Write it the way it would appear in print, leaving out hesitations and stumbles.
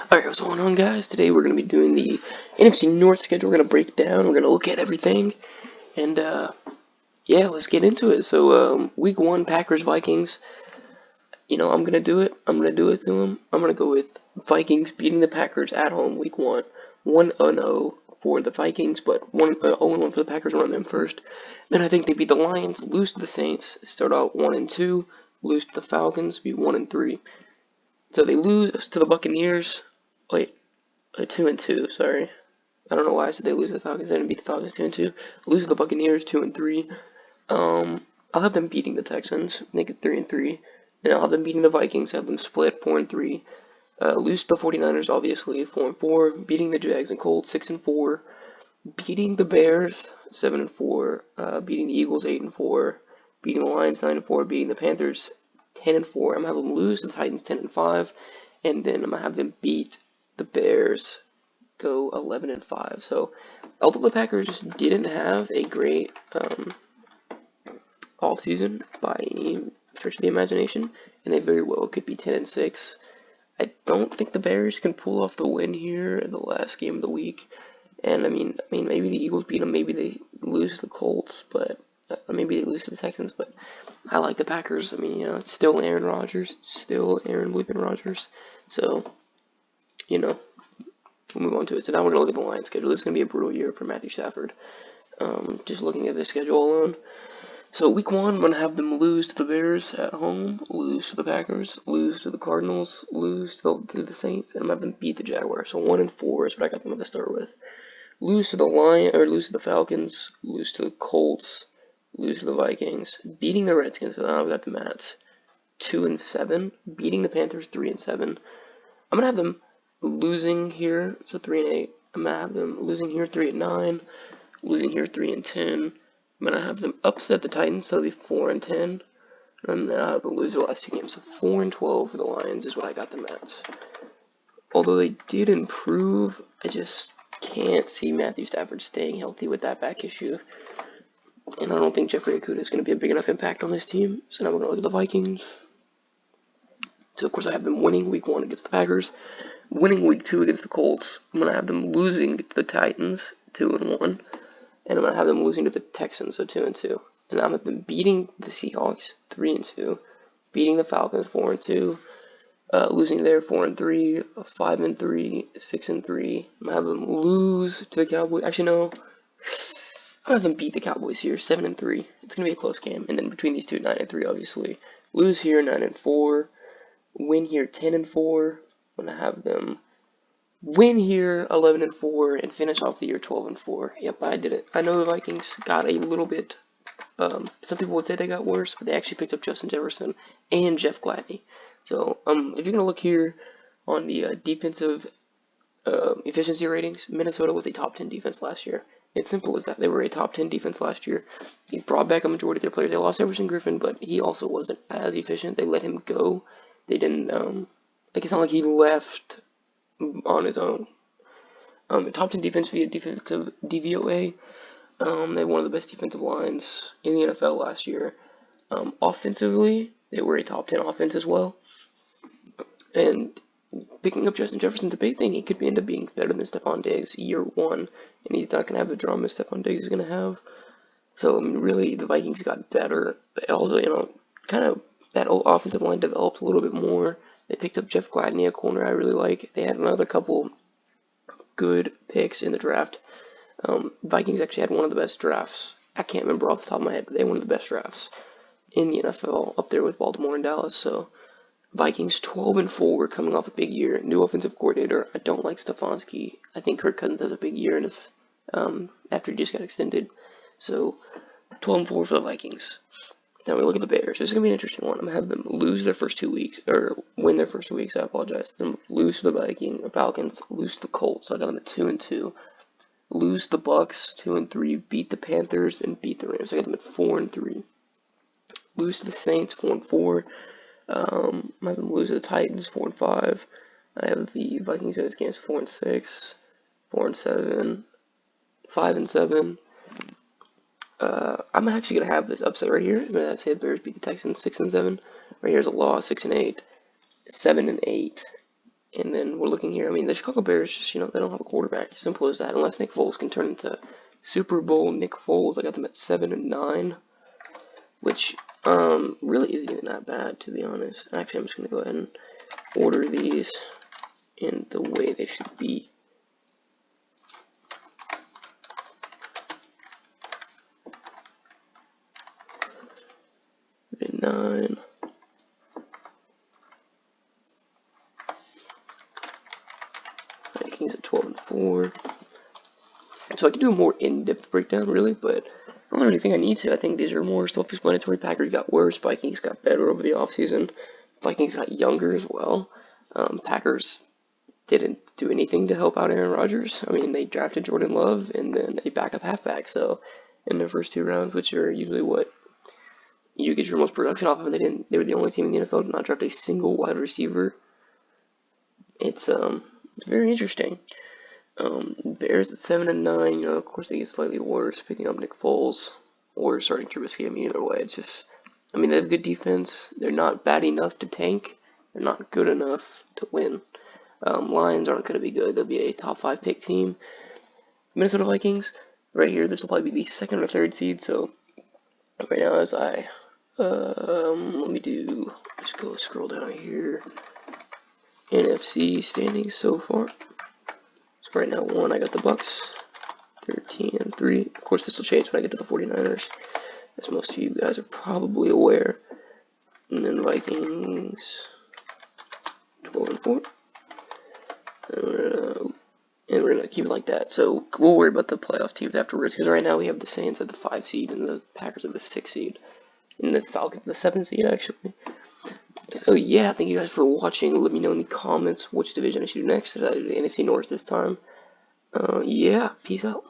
Alright, what's going on, guys? Today we're going to be doing the NFC North schedule. We're going to break down, we're going to look at everything, and yeah, let's get into it. So, week 1, Packers, Vikings. I'm going to do it. I'm going to do it to them. I'm going to go with Vikings beating the Packers at home, week 1. 1-0 for the Vikings, but 0-1 for the Packers, run them first. Then I think they beat the Lions, lose to the Saints, start out 1-2, lose to the Falcons, beat 1-3. So they lose to the Buccaneers. Wait, 2-2. Sorry, I don't know why I said they lose to the Falcons. They didn't beat the Falcons 2-2. Lose to the Buccaneers 2-3. I'll have them beating the Texans, make it 3-3, and I'll have them beating the Vikings, have them split 4-3. Lose to the 49ers, obviously 4-4. Beating the Jags and Colts 6-4. Beating the Bears 7-4. Beating the Eagles 8-4. Beating the Lions 9-4. Beating the Panthers 10-4. I'm gonna have them lose to the Titans 10-5, and then I'm gonna have them beat the Bears, go 11-5. So, although the Packers didn't have a great offseason by any stretch of the imagination, and they very well could be 10-6, I don't think the Bears can pull off the win here in the last game of the week. And I mean, maybe the Eagles beat them, maybe they lose to the Colts, but maybe they lose to the Texans. But I like the Packers. I mean, it's still Aaron Rodgers, it's still Aaron Bleepin Rodgers. So, we'll move on to it. So now we're gonna look at the Lions schedule. This is gonna be a brutal year for Matthew Stafford. Just looking at the schedule alone. So week 1, I'm gonna have them lose to the Bears at home, lose to the Packers, lose to the Cardinals, lose to the Saints, and I'm gonna have them beat the Jaguars. So 1-4 is what I got them at the start with. Lose to the lose to the Falcons, lose to the Colts, lose to the Vikings, beating the Redskins. So now I've got them at 2-7, beating the Panthers 3-7. I'm gonna have them losing here, so 3-8. I'm gonna have them losing here 3-9, losing here 3-10. I'm gonna have them upset the Titans, so it'll be 4-10. And then I'll have them lose the last 2 games, so 4-12 for the Lions is what I got them at. Although they did improve, I just can't see Matthew Stafford staying healthy with that back issue. And I don't think Jeffrey Okudah is going to be a big enough impact on this team. So now we're going to look at the Vikings. So, of course, I have them winning week 1 against the Packers, winning week 2 against the Colts. I'm going to have them losing to the Titans, 2-1. And I'm going to have them losing to the Texans, so 2-2. And I'm going to have them beating the Seahawks, 3-2. Beating the Falcons, 4-2. Losing there, 4-3, 5-3, 6-3. I'm going to have them lose to the Cowboys. Actually, no. I'm going to have them beat the Cowboys here, 7-3. It's going to be a close game. And then between these two, 9-3, obviously. Lose here, 9-4. Win here, 10-4. I'm going to have them win here, 11-4, and finish off the year 12-4. Yep, I did it. I know the Vikings got a little bit. Some people would say they got worse, but they actually picked up Justin Jefferson and Jeff Gladney. So, if you're gonna look here on the defensive efficiency ratings, Minnesota was a top 10 defense last year. It's simple as that. They were a top 10 defense last year. He brought back a majority of their players. They lost Everson Griffin, but he also wasn't as efficient. They let him go. They didn't. It's not like he left on his own. Top 10 defense via defensive DVOA. They had one of the best defensive lines in the NFL last year. Offensively, they were a top 10 offense as well. And picking up Justin Jefferson's a big thing. He could end up being better than Stephon Diggs year 1. And he's not going to have the drama Stephon Diggs is going to have. So, really, the Vikings got better. But also, kind of that offensive line developed a little bit more. They picked up Jeff Gladney, a corner I really like. They had another couple good picks in the draft. Vikings actually had one of the best drafts. I can't remember off the top of my head, but they had one of the best drafts in the NFL, up there with Baltimore and Dallas. So, Vikings 12-4, coming off a big year. New offensive coordinator. I don't like Stefanski. I think Kirk Cousins has a big year after he just got extended. So, 12-4 for the Vikings. Now we look at the Bears. This is going to be an interesting one. I'm going to have them lose their first 2 weeks, or win their first 2 weeks, I apologize. Then lose to the Falcons, lose to the Colts. So I got them at 2-2. Lose to the Bucks, 2-3. Beat the Panthers, and beat the Rams. I got them at 4-3. Lose to the Saints, 4-4. I have them lose to the Titans, 4-5. I have the Vikings in this game 4-6, 4-7, 5-7. I'm actually gonna have this upset right here. I'm gonna have to say the Bears beat the Texans 6-7. Right here's a loss, 6-8, 7-8. And then we're looking here. I mean, the Chicago Bears just, they don't have a quarterback. Simple as that. Unless Nick Foles can turn into Super Bowl Nick Foles. I got them at 7-9, which really isn't even that bad, to be honest. Actually, I'm just gonna go ahead and order these in the way they should be. And 9. Vikings at 12-4. So I could do a more in-depth breakdown, really, but I don't really think I need to. I think these are more self-explanatory. Packers got worse. Vikings got better over the offseason. Vikings got younger as well. Packers didn't do anything to help out Aaron Rodgers. I mean, they drafted Jordan Love and then a backup halfback. So in their first 2 rounds, which are usually what you get your most production off of, they were the only team in the NFL to not draft a single wide receiver. It's very interesting. Bears at 7-9. Of course they get slightly worse, picking up Nick Foles or starting Trubisky. I mean, either way, it's just. I mean, they have good defense. They're not bad enough to tank. They're not good enough to win. Lions aren't going to be good. They'll be a top 5 pick team. Minnesota Vikings, right here. This will probably be the 2nd or 3rd seed. So right now, as I let me just go scroll down here. NFC standings so far. So right now, I got the Bucks, 13-3. Of course, this will change when I get to the 49ers, as most of you guys are probably aware. And then Vikings, 12-4. And we're gonna keep it like that. So we'll worry about the playoff teams afterwards, because right now we have the Saints at the 5 seed and the Packers at the 6 seed, and the Falcons at the 7 seed actually. So yeah, thank you guys for watching. Let me know in the comments which division I should do next. Should I do the NFC North this time? Yeah, peace out.